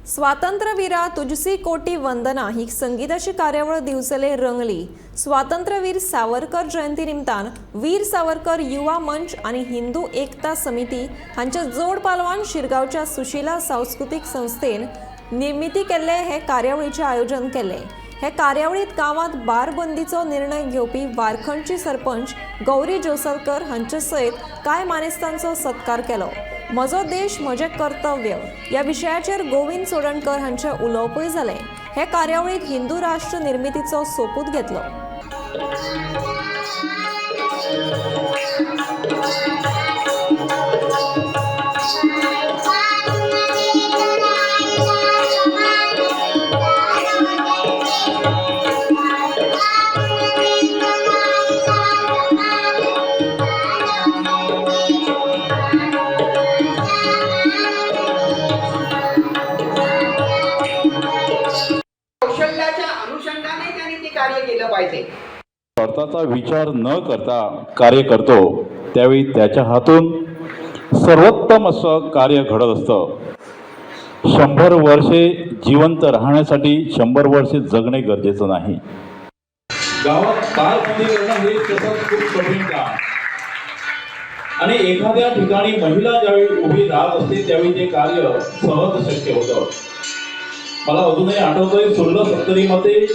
स्वातंत्र्यवीरा तुझसी कोटी वंदना ही संगीताची कार्यावळ दिवसले रंगली। स्वातंत्र्यवीर सावरकर जयंती निमतान वीर सावरकर युवा मंच आणि हिंदू एकता समिती हांच्या जोड पालवान शिरगावच्या सुशीला सांस्कृतिक संस्थेन निर्मिती केल्ले हे कार्यावळीचे आयोजन केले। हे कार्यावळीत गावात बारबंदीचो निर्णय घेवपी वारखंडची सरपंच गौरी जोसलकर हांचे सयत कांय मानेस्तांचो सत्कार केलो। म्हजो देश म्हजें कर्तव्य या विशयाचेर गोविंद सोडणकर हांचे उलोवपूय जालें। हे कार्यावळीत हिंदू राष्ट्र निर्मितीचो सोपूत घेतलो। कौशल्याच्या अनुषंगाने त्यांनी ते कार्य केलं पाहिजे। स्वतःचा विचार न करता कार्य करतो त्यावेळी त्याच्या हातून सर्वोत्तम असं कार्य घडत असतं। 100 वर्षे जिवंत राहण्यासाठी 100 वर्षे जगणे गरजेचं नाही। गावात बारबंदी करणं हे तसंच खूप कठीण काम आणि एखाद्या ठिकाणी महिला ज्यावेळी उभी राहत असते त्यावेळी ते कार्य सहज शक्य होतं। मला अजूनही आठवतंय 1670 मध्ये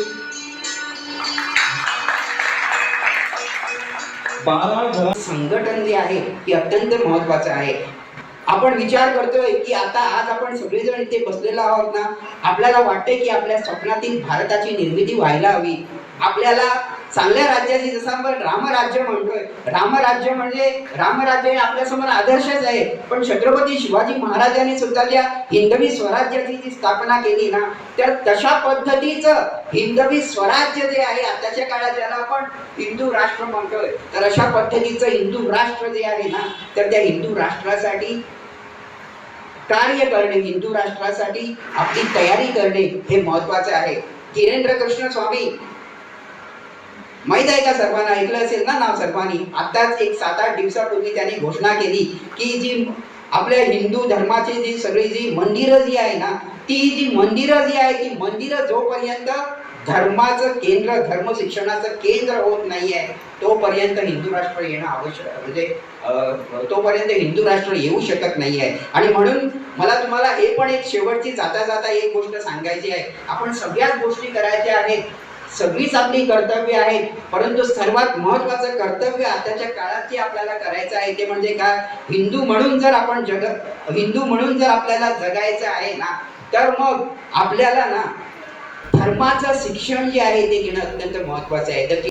12 घरात संघटन जे आहे ते अत्यंत महत्त्वाचं आहे। आपण विचार करतोय की आता आज आपण सगळेजण इथे बसलेलो आहोत ना, आपल्याला वाटते की आपल्या स्वप्नातील भारताची निर्मिती व्हायला हवी। आपल्याला चांगल्या राज्याची, जसं आपण रामराज्य म्हणतोय, रामराज्य म्हणजे रामराज्य हे आपल्यासमोर आदर्शच आहे। पण छत्रपती शिवाजी महाराजांनी सुद्धा त्या हिंदवी स्वराज्याची जी स्थापना केली ना, तर तशा पद्धतीचं हिंदवी स्वराज्य जे आहे आताच्या काळात ज्याला आपण हिंदू राष्ट्र म्हणतोय, तर अशा पद्धतीचं हिंदू राष्ट्र जे आहे ना, तर त्या हिंदू राष्ट्रासाठी कार्य करणे, हिंदू राष्ट्रासाठी आपली तयारी करणे हे महत्त्वाचं आहे। धीरेंद्र कृष्ण स्वामी माहित आहे का? सर्वांना ऐकलं असेल ना नाव सर्वांनी। आताच एक 7-8 दिवसापूर्वी त्यांनी घोषणा केली की जी आपल्या हिंदू धर्माची जी सगळी जी मंदिरं जी आहे ना, ती जी मंदिरं जी आहे ती मंदिरं जोपर्यंत धर्माचं केंद्र, धर्म शिक्षणाचं केंद्र होत नाहीये तोपर्यंत हिंदू राष्ट्र येणं आवश्यक, म्हणजे तोपर्यंत हिंदू राष्ट्र येऊ शकत नाहीये। आणि म्हणून मला तुम्हाला हे पण एक शेवटची जाता जाता एक गोष्ट सांगायची आहे। आपण सगळ्याच गोष्टी करायच्या आहेत, सगळीच आपली कर्तव्य आहेत, परंतु सर्वात महत्त्वाचं कर्तव्य आताच्या काळात जे आपल्याला करायचं आहे ते म्हणजे काय? हिंदू म्हणून जर आपल्याला जगायचं आहे ना, तर मग आपल्याला ना धर्माचं शिक्षण जे आहे ते घेणं अत्यंत महत्त्वाचं आहे।